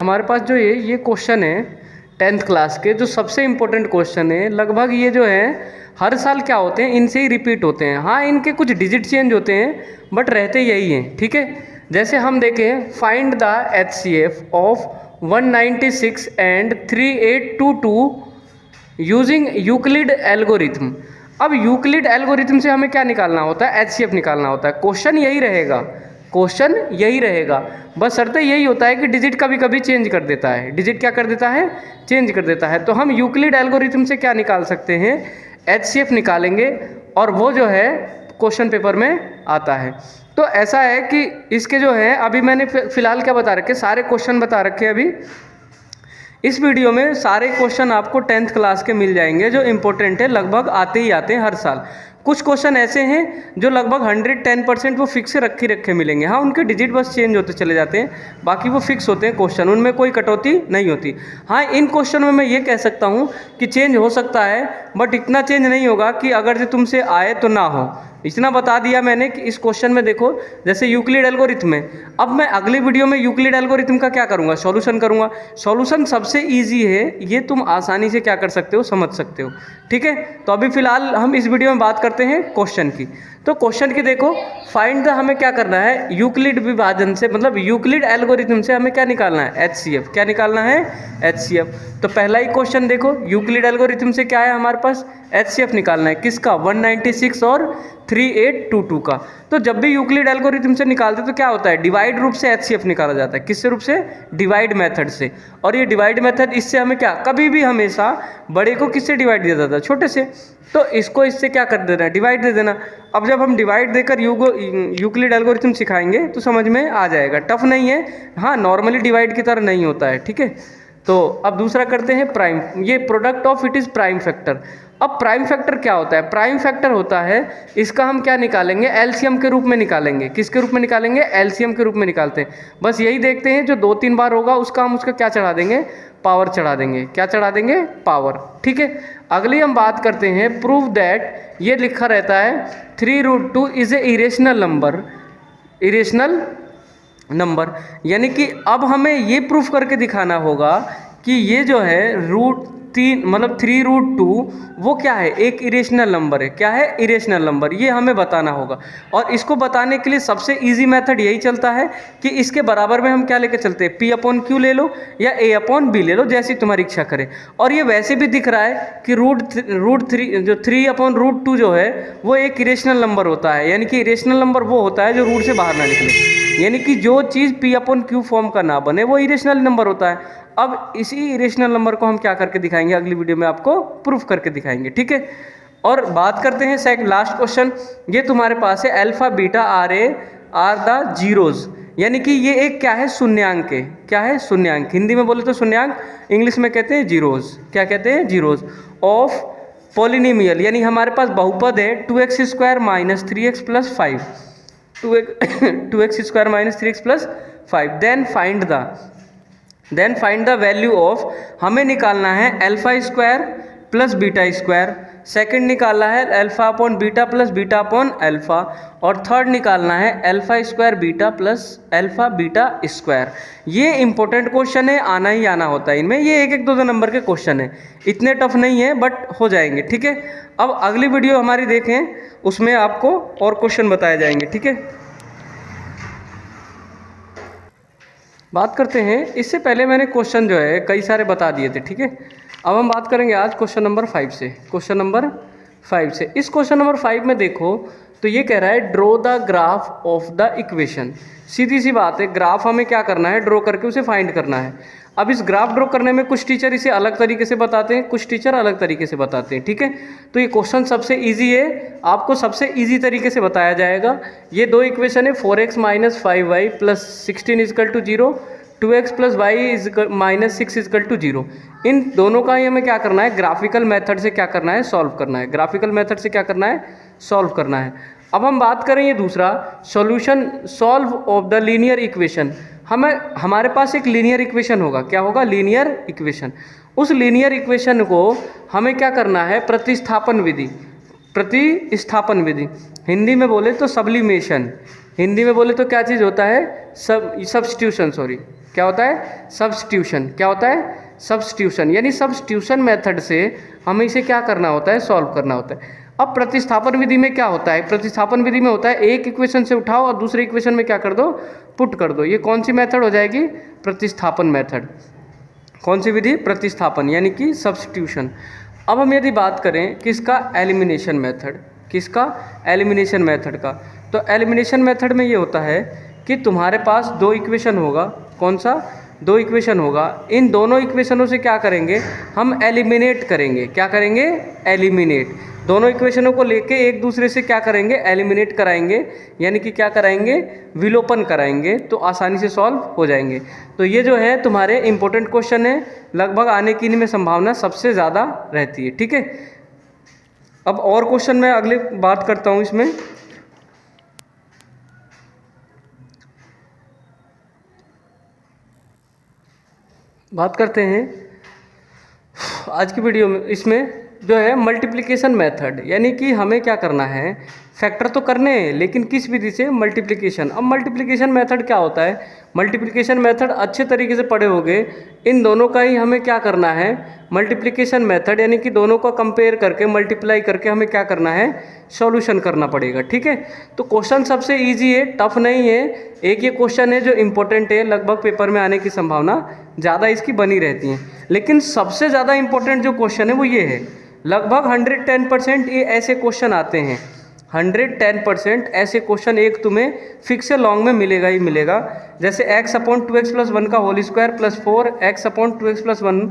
हमारे पास जो ये क्वेश्चन है 10th क्लास के, जो सबसे इम्पोर्टेंट क्वेश्चन है, लगभग ये जो है हर साल क्या होते हैं, इनसे ही रिपीट होते हैं। हाँ, इनके कुछ डिजिट चेंज होते हैं बट रहते यही हैं, ठीक है। जैसे हम देखें, find the HCF of 196 and 3822 using Euclid algorithm. अब यूक्लिड एल्गोरिथम से हमें क्या निकालना होता है, HCF निकालना होता है। क्वेश्चन यही रहेगा, क्वेश्चन यही रहेगा, बस शर्त यही होता है कि डिजिट कभी कभी चेंज कर देता है। डिजिट क्या कर देता है, चेंज कर देता है। तो हम यूक्लिड एल्गोरिथम से क्या निकाल सकते हैं, HCF निकालेंगे, और वो जो है क्वेश्चन पेपर में आता है। तो ऐसा है कि इसके जो है, अभी मैंने फिलहाल क्या बता रखे, सारे क्वेश्चन बता रखे हैं। अभी इस वीडियो में सारे क्वेश्चन आपको 10th क्लास के मिल जाएंगे, जो इम्पोर्टेंट है, लगभग आते ही आते हैं हर साल। कुछ क्वेश्चन ऐसे हैं जो लगभग 110% वो फिक्स रखे मिलेंगे। हाँ, उनके डिजिट बस चेंज होते चले जाते हैं, बाकी वो फिक्स होते हैं क्वेश्चन, उनमें कोई कटौती नहीं होती। हाँ, इन क्वेश्चन में मैं ये कह सकता हूँ कि चेंज हो सकता है, बट इतना चेंज नहीं होगा कि अगर जो तुमसे आए तो ना हो। इतना बता दिया मैंने कि इस क्वेश्चन में देखो, जैसे यूक्लिड एल्गोरिथम है, अब मैं अगली वीडियो में यूक्लिड एल्गोरिथम का क्या करूँगा, सॉल्यूशन करूँगा। सॉल्यूशन सबसे इजी है, ये तुम आसानी से क्या कर सकते हो, समझ सकते हो, ठीक है। तो अभी फिलहाल हम इस वीडियो में बात करते हैं क्वेश्चन की। तो क्वेश्चन की देखो, फाइंड द, हमें क्या करना है, यूक्लिड विभाजन से, मतलब यूक्लिड एल्गोरिथम से हमें क्या निकालना है, HCF। क्या निकालना है, HCF। तो पहला ही क्वेश्चन देखो, यूक्लिड एल्गोरिथम से क्या है हमारे पास, HCF निकालना है। किसका, 196 और 3822 का। तो जब भी यूक्लिड एल्गोरिथम से निकालते तो क्या होता है, डिवाइड रूप से HCF निकाला जाता है। किससे रूप से, डिवाइड मेथड से। और ये डिवाइड मेथड, इससे हमें क्या, कभी भी हमेशा बड़े को किससे डिवाइड दिया जाता है, छोटे से। तो इसको इससे क्या कर देना है, डिवाइड दे देना। अब जब हम डिवाइड देकर यूक्लिड एल्गोरिथम सिखाएंगे तो समझ में आ जाएगा, टफ नहीं है। हाँ, नॉर्मली डिवाइड की तरह नहीं होता है, ठीक है। तो अब दूसरा करते हैं प्राइम, ये product of it is prime factor. अब प्राइम फैक्टर क्या होता है, प्राइम फैक्टर होता है, इसका हम क्या निकालेंगे, एलसीएम के रूप में निकालेंगे। किसके रूप में निकालेंगे, एलसीएम के रूप में निकालते हैं। बस यही देखते हैं, जो 2-3 बार होगा उसका हम उसका क्या चढ़ा देंगे, पावर चढ़ा देंगे। क्या चढ़ा देंगे, पावर, ठीक है। अगली हम बात करते हैं, प्रूव दैट, ये लिखा रहता है 3√2 is a irrational number. Irrational number यानी कि अब हमें ये प्रूफ करके दिखाना होगा कि ये जो है √3 मतलब 3√2 वो क्या है, एक इरेशनल नंबर है। क्या है, इरेशनल नंबर, ये हमें बताना होगा। और इसको बताने के लिए सबसे इजी मेथड यही चलता है कि इसके बराबर में हम क्या लेके चलते हैं, P/Q ले लो या A/B ले लो, जैसी तुम्हारी इच्छा करे। और ये वैसे भी दिख रहा है कि √3 जो 3/√2 जो है वो एक इरेशनल नंबर होता है। यानी कि इरेशनल नंबर वो होता है जो रूट से बाहर ना निकले, यानी कि जो चीज़ P/Q फॉर्म का ना बने वो इरेशनल नंबर होता है। अब इसी इरेशनल नंबर को हम क्या करके दिखाएंगे, अगली वीडियो में आपको प्रूफ करके दिखाएंगे, ठीक है। और बात करते हैं सेकंड लास्ट क्वेश्चन, ये तुम्हारे पास है alpha beta are the zeros, यानी कि ये एक क्या है, शून्यांक है। क्या है, शून्यांक। हिंदी में बोले तो शून्यांक, इंग्लिश में कहते हैं जीरोज। क्या कहते हैं, जीरोज ऑफ पॉलिनोमियल, यानी हमारे पास बहुपद है 2x² - 3x + 5, 2x² - 3x + 5। Then find the value of, हमें निकालना है α² + β², सेकंड निकालना है α/β + β/α, और थर्ड निकालना है α² β + α/β²। ये इंपॉर्टेंट क्वेश्चन है, आना ही आना होता है इनमें। ये 1-1, 2-2 नंबर के क्वेश्चन है, इतने टफ नहीं है बट हो जाएंगे, ठीक है। अब अगली वीडियो हमारी देखें, उसमें आपको और क्वेश्चन बताए जाएंगे, ठीक है। बात करते हैं, इससे पहले मैंने क्वेश्चन जो है कई सारे बता दिए थे, ठीक है। अब हम बात करेंगे आज क्वेश्चन नंबर 5 से। क्वेश्चन नंबर 5 से, इस क्वेश्चन नंबर 5 में देखो तो ये कह रहा है draw the graph of the equation. सीधी सी बात है, ग्राफ हमें क्या करना है, ड्रॉ करके उसे फाइंड करना है। अब इस ग्राफ ड्रॉ करने में कुछ टीचर इसे अलग तरीके से बताते हैं, कुछ टीचर अलग तरीके से बताते हैं, ठीक है। तो ये क्वेश्चन सबसे इजी है, आपको सबसे इजी तरीके से बताया जाएगा। ये दो इक्वेशन है, 4x - 5y + 16 = 0, 2x + y - 6 = 0। इन दोनों का ही हमें क्या करना है, ग्राफिकल मेथड से क्या करना है, सॉल्व करना है। ग्राफिकल मेथड से क्या करना है, सॉल्व करना है। अब हम बात करें ये दूसरा solution, solve of the linear equation. हमारे पास एक लीनियर इक्वेशन होगा, क्या होगा, लीनियर इक्वेशन। उस लीनियर इक्वेशन को हमें क्या करना है, प्रतिस्थापन विधि, प्रतिस्थापन विधि, हिंदी में बोले तो सब्लिमेशन, हिंदी में बोले तो क्या चीज़ होता है, सब्स्टिट्यूशन, सॉरी क्या होता है? सब्स्टिट्यूशन। क्या होता है? सब्स्टिट्यूशन। यानी सब्स्टिट्यूशन मेथड से हमें इसे क्या करना होता है? सॉल्व करना होता है। अब प्रतिस्थापन विधि में क्या होता है? प्रतिस्थापन विधि में होता है एक इक्वेशन से उठाओ और दूसरे इक्वेशन में क्या कर दो? पुट कर दो। ये कौन सी मेथड हो जाएगी? प्रतिस्थापन मेथड। कौन सी विधि? प्रतिस्थापन, यानी कि सब्स्टिट्यूशन। अब हम यदि बात करें किसका? Elimination method. किसका? एलिमिनेशन मेथड का। तो एलिमिनेशन मेथड में ये होता है कि तुम्हारे पास दो इक्वेशन होगा। कौन सा? दो इक्वेशन होगा। इन दोनों इक्वेशनों से क्या करेंगे? हम एलिमिनेट करेंगे। क्या करेंगे? एलिमिनेट। दोनों इक्वेशनों को लेके एक दूसरे से क्या करेंगे? एलिमिनेट कराएंगे, यानी कि क्या कराएंगे? विलोपन कराएंगे, तो आसानी से सॉल्व हो जाएंगे। तो ये जो है तुम्हारे इंपॉर्टेंट क्वेश्चन है, लगभग आने की इनमें संभावना सबसे ज़्यादा रहती है। ठीक है, अब और क्वेश्चन मैं अगले बात करता हूँ इसमें। बात करते हैं आज की वीडियो में, इसमें जो है मल्टीप्लिकेशन मेथड, यानी कि हमें क्या करना है? फैक्टर तो करने हैं, लेकिन किस विधि से? मल्टीप्लिकेशन। अब मल्टीप्लिकेशन मेथड क्या होता है? मल्टीप्लिकेशन मेथड अच्छे तरीके से पढ़े होंगे। इन दोनों का ही हमें क्या करना है? मल्टीप्लिकेशन मेथड, यानी कि दोनों का कंपेयर करके, मल्टीप्लाई करके हमें क्या करना है? सॉल्यूशन करना पड़ेगा। ठीक है, तो क्वेश्चन सबसे ईजी है, टफ नहीं है। एक ये क्वेश्चन है जो इंपॉर्टेंट है, लगभग पेपर में आने की संभावना ज़्यादा इसकी बनी रहती है। लेकिन सबसे ज़्यादा इंपॉर्टेंट जो क्वेश्चन है वो ये है, लगभग 110% ये ऐसे क्वेश्चन आते हैं। 110% ऐसे क्वेश्चन एक तुम्हें फिक्स से लॉन्ग में मिलेगा ही मिलेगा। जैसे x/2x+1 का whole square plus 4x/2x+1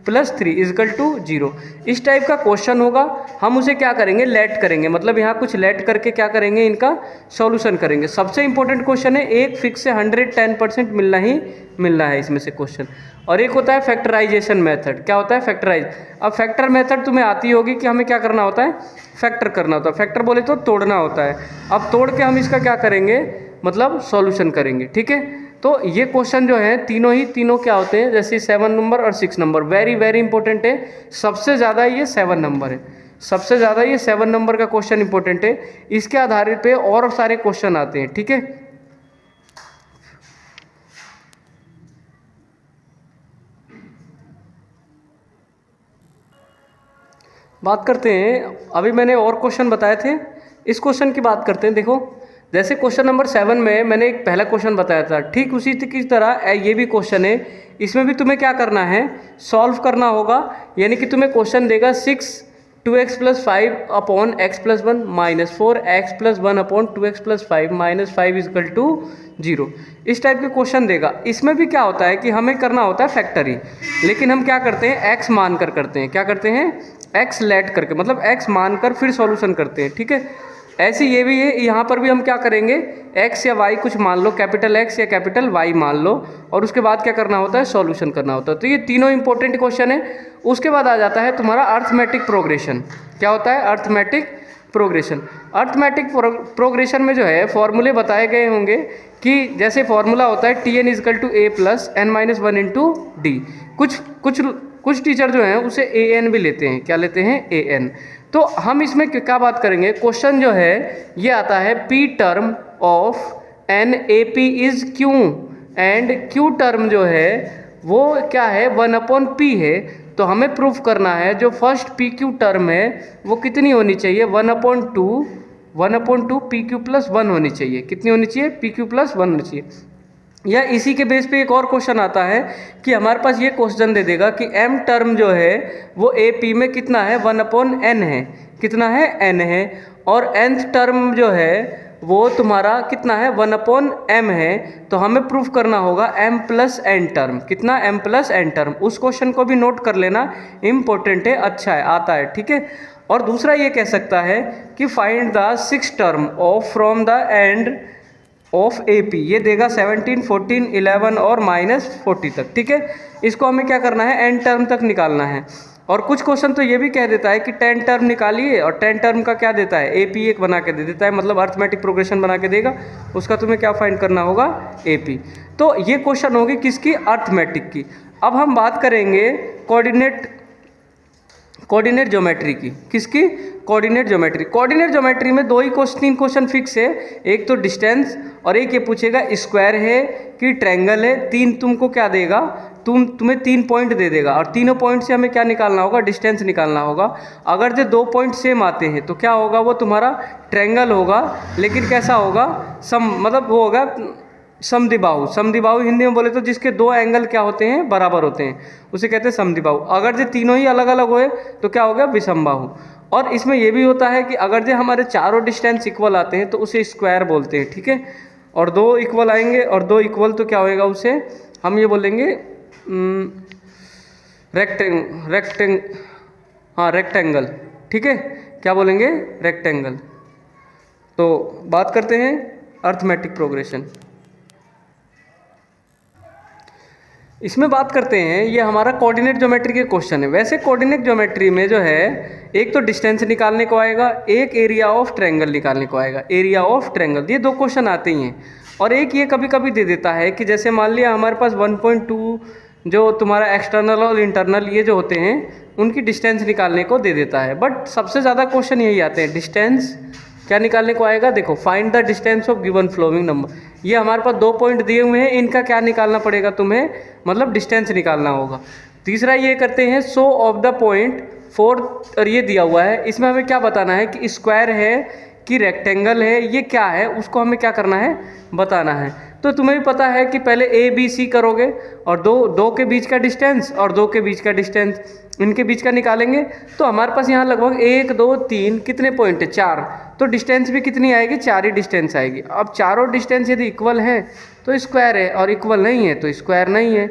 plus 3 equal to 0, इस टाइप का क्वेश्चन होगा। हम उसे क्या करेंगे? लेट करेंगे, मतलब यहाँ कुछ लेट करके क्या करेंगे? इनका सॉल्यूशन करेंगे। सबसे इंपॉर्टेंट क्वेश्चन है, एक फिक्स से 110% मिलना ही मिलना है इसमें से क्वेश्चन। और एक होता है फैक्टराइजेशन मेथड। क्या होता है? फैक्टराइज। अब फैक्टर मेथड तुम्हें आती होगी कि हमें क्या करना होता है? फैक्टर करना होता है। फैक्टर बोले तो तोड़ना होता है। अब तोड़ के हम इसका क्या करेंगे? मतलब सॉल्यूशन करेंगे। ठीक है, तो ये क्वेश्चन जो है तीनों क्या होते हैं? जैसे 7 नंबर और 6 नंबर वेरी वेरी इंपॉर्टेंट है। सबसे ज़्यादा ये 7 नंबर है, सबसे ज़्यादा ये 7 नंबर का क्वेश्चन इंपॉर्टेंट है। इसके आधारित पे और सारे क्वेश्चन आते हैं। ठीक है, बात करते हैं, अभी मैंने और क्वेश्चन बताए थे, इस क्वेश्चन की बात करते हैं। देखो, जैसे क्वेश्चन नंबर 7 में मैंने एक पहला क्वेश्चन बताया था, ठीक उसी की तरह ये भी क्वेश्चन है। इसमें भी तुम्हें क्या करना है? सॉल्व करना होगा। यानी कि तुम्हें क्वेश्चन देगा 6/2x+5 upon x+1 minus 4x+1 upon 2x+5 minus 5 equal to 0, इस टाइप के क्वेश्चन देगा। इसमें भी क्या होता है कि हमें करना होता है फैक्टरी, लेकिन हम क्या करते हैं? x मानकर करते हैं। क्या करते हैं? x लेट करके, मतलब x मानकर फिर सॉल्यूशन करते हैं। ठीक है, ऐसे ये भी है, यहाँ पर भी हम क्या करेंगे? x या y कुछ मान लो, कैपिटल X या कैपिटल Y मान लो, और उसके बाद क्या करना होता है? सॉल्यूशन करना होता है। तो ये तीनों इंपॉर्टेंट क्वेश्चन है। उसके बाद आ जाता है तुम्हारा अर्थमेटिक प्रोग्रेशन। क्या होता है? Arithmetic progression. अर्थमेटिक प्रोग्रेशन में जो है फॉर्मूले बताए गए होंगे कि जैसे फॉर्मूला होता है Tn equal to a plus n-1 into D. कुछ टीचर जो हैं उसे an भी लेते हैं। क्या लेते हैं? an। तो हम इसमें क्या बात करेंगे? क्वेश्चन जो है ये आता है p term of n AP is q, and q term जो है वो क्या है? 1/p है। तो हमें प्रूफ करना है जो फर्स्ट PQ टर्म है वो कितनी होनी चाहिए? 1/2 PQ+1 होनी चाहिए। कितनी होनी चाहिए? PQ+1 होनी चाहिए। या इसी के बेस पे एक और क्वेश्चन आता है कि हमारे पास ये क्वेश्चन दे देगा कि m टर्म जो है वो AP में कितना है? 1/n है। कितना है? n है। और nth टर्म जो है वो तुम्हारा कितना है? 1/m है। तो हमें प्रूफ करना होगा m+n टर्म। कितना? m+n term. उस क्वेश्चन को भी नोट कर लेना, इम्पोर्टेंट है, अच्छा है, आता है। ठीक है, और दूसरा ये कह सकता है कि find the 6th term of from the end of AP, ये देगा 17, 14, 11 और -40 तक। ठीक है, इसको हमें क्या करना है? n टर्म तक निकालना है। और कुछ क्वेश्चन तो ये भी कह देता है कि 10 टर्म निकालिए, और 10 टर्म का क्या देता है? AP एक बना के दे देता है, मतलब अर्थमेटिक प्रोग्रेशन बना के देगा। उसका तुम्हें क्या फाइंड करना होगा? AP। तो ये क्वेश्चन होगी किसकी? अर्थमेटिक की। अब हम बात करेंगे कोऑर्डिनेट कोऑर्डिनेट ज्योमेट्री की, किसकी? Coordinate geometry. कोऑर्डिनेट ज्योमेट्री में तीन क्वेश्चन फिक्स है, एक तो डिस्टेंस और एक ये पूछेगा स्क्वायर है कि ट्रायंगल है। तीन तुमको क्या देगा, तुम्हें 3 पॉइंट दे देगा और तीनों पॉइंट से हमें क्या निकालना होगा, डिस्टेंस निकालना होगा। अगर जो 2 पॉइंट सेम आते हैं तो क्या होगा, वो तुम्हारा ट्रायंगल होगा, लेकिन कैसा होगा, मतलब वो होगा समद्विबाहु। समद्विबाहु हिंदी में बोले तो जिसके 2 एंगल क्या होते हैं, बराबर होते हैं, उसे कहते हैं समद्विबाहु। अगर जो तीनों ही अलग अलग हुए तो क्या हो गया, विषमबाहु। और इसमें यह भी होता है कि अगर जो हमारे चारों डिस्टेंस इक्वल आते हैं तो उसे स्क्वायर बोलते हैं, ठीक है। और 2 इक्वल आएंगे और 2 इक्वल तो क्या होएगा, उसे हम ये बोलेंगे रेक्टेंगल, ठीक है। क्या बोलेंगे, रेक्टेंगल। तो बात करते हैं अर्थमेटिक प्रोग्रेशन। इसमें बात करते हैं, ये हमारा कोऑर्डिनेट ज्योमेट्री के क्वेश्चन है। वैसे कोऑर्डिनेट ज्योमेट्री में जो है एक तो डिस्टेंस निकालने को आएगा, एक एरिया ऑफ ट्रायंगल निकालने को आएगा, एरिया ऑफ ट्रायंगल। ये 2 क्वेश्चन आते ही हैं। और एक ये कभी कभी दे देता है कि जैसे मान लिया हमारे पास 1.2 जो तुम्हारा एक्सटर्नल और इंटरनल ये जो होते हैं उनकी डिस्टेंस निकालने को दे देता है। बट सबसे ज़्यादा क्वेश्चन यही आते हैं, डिस्टेंस क्या निकालने को आएगा। देखो, find the distance of given flowing number. ये हमारे पास 2 पॉइंट दिए हुए हैं, इनका क्या निकालना पड़ेगा तुम्हें, मतलब डिस्टेंस निकालना होगा। तीसरा ये करते हैं, show off the point. Fourth और ये दिया हुआ है, इसमें हमें क्या बताना है कि स्क्वायर है कि रेक्टेंगल है, ये क्या है उसको हमें क्या करना है, बताना है। तो तुम्हें भी पता है कि पहले ABC करोगे और दो के बीच का डिस्टेंस और 2 के बीच का डिस्टेंस, इनके बीच का निकालेंगे। तो हमारे पास यहाँ लगभग 1 2 3 कितने पॉइंट है, 4। तो डिस्टेंस भी कितनी आएगी, 4 ही डिस्टेंस आएगी। अब चारों डिस्टेंस यदि इक्वल है तो स्क्वायर है और इक्वल नहीं है तो स्क्वायर नहीं है।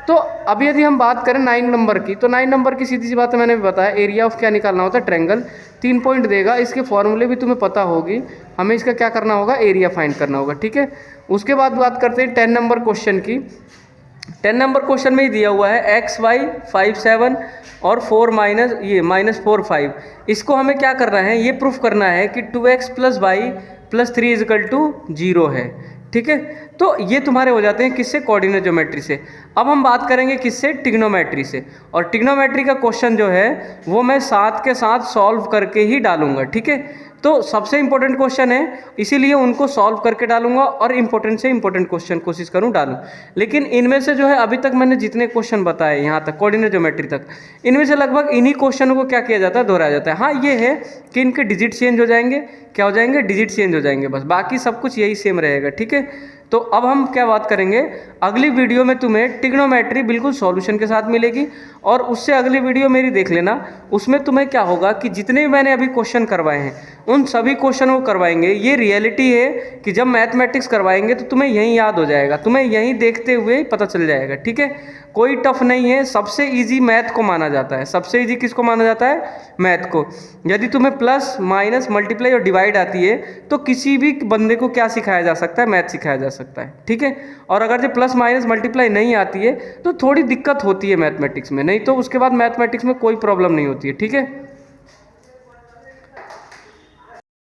तो अब यदि हम बात करें 9 नंबर की, तो 9 नंबर की सीधी सी बात मैंने भी बताया, एरिया ऑफ क्या निकालना होता है, ट्रायंगल। 3 पॉइंट देगा, इसके फॉर्मूले भी तुम्हें पता होगी, हमें इसका क्या करना होगा, एरिया फाइंड करना होगा, ठीक है। उसके बाद बात करते हैं 10 नंबर क्वेश्चन की। 10 नंबर क्वेश्चन में ही दिया हुआ है XY 5 7 और 4 -4 5। इसको हमें क्या करना है, ये प्रूफ करना है कि 2x + y + 3 = 0 है, ठीक है। तो ये तुम्हारे हो जाते हैं किससे, कोऑर्डिनेट ज्योमेट्री से। अब हम बात करेंगे किससे, ट्रिग्नोमेट्री से। और ट्रिग्नोमेट्री का क्वेश्चन जो है वो मैं साथ के साथ सॉल्व करके ही डालूंगा, ठीक है। तो सबसे इंपॉर्टेंट क्वेश्चन है, इसीलिए उनको सॉल्व करके डालूंगा और इंपॉर्टेंट से इंपॉर्टेंट क्वेश्चन कोशिश करूं डालूं। लेकिन इनमें से जो है अभी तक मैंने जितने क्वेश्चन बताए यहाँ तक कोऑर्डिनेट ज्योमेट्री तक, इनमें से लगभग इन्हीं क्वेश्चनों को क्या किया जाता है, दोहराया जाता है। हाँ, ये है कि इनके डिजिट चेंज हो जाएंगे, क्या हो जाएंगे, डिजिट चेंज हो जाएंगे, बस बाकी सब कुछ यही सेम रहेगा, ठीक है। तो अब हम क्या बात करेंगे, अगली वीडियो में तुम्हें ट्रिग्नोमेट्री बिल्कुल सॉल्यूशन के साथ मिलेगी। और उससे अगली वीडियो मेरी देख लेना, उसमें तुम्हें क्या होगा कि जितने भी मैंने अभी क्वेश्चन करवाए हैं उन सभी क्वेश्चन को करवाएंगे। ये रियलिटी है कि जब मैथमेटिक्स करवाएंगे तो तुम्हें यहीं याद हो जाएगा, तुम्हें यहीं देखते हुए पता चल जाएगा, ठीक है। कोई टफ नहीं है, सबसे इजी मैथ को माना जाता है। सबसे इजी किसको माना जाता है, मैथ को। यदि तुम्हें प्लस माइनस मल्टीप्लाई और डिवाइड आती है तो किसी भी बंदे को क्या सिखाया जा सकता है, मैथ सिखाया जा सकता है, ठीक है। और अगर जो प्लस माइनस मल्टीप्लाई नहीं आती है तो थोड़ी दिक्कत होती है मैथमेटिक्स में, नहीं तो उसके बाद मैथमेटिक्स में कोई प्रॉब्लम नहीं होती है, ठीक है।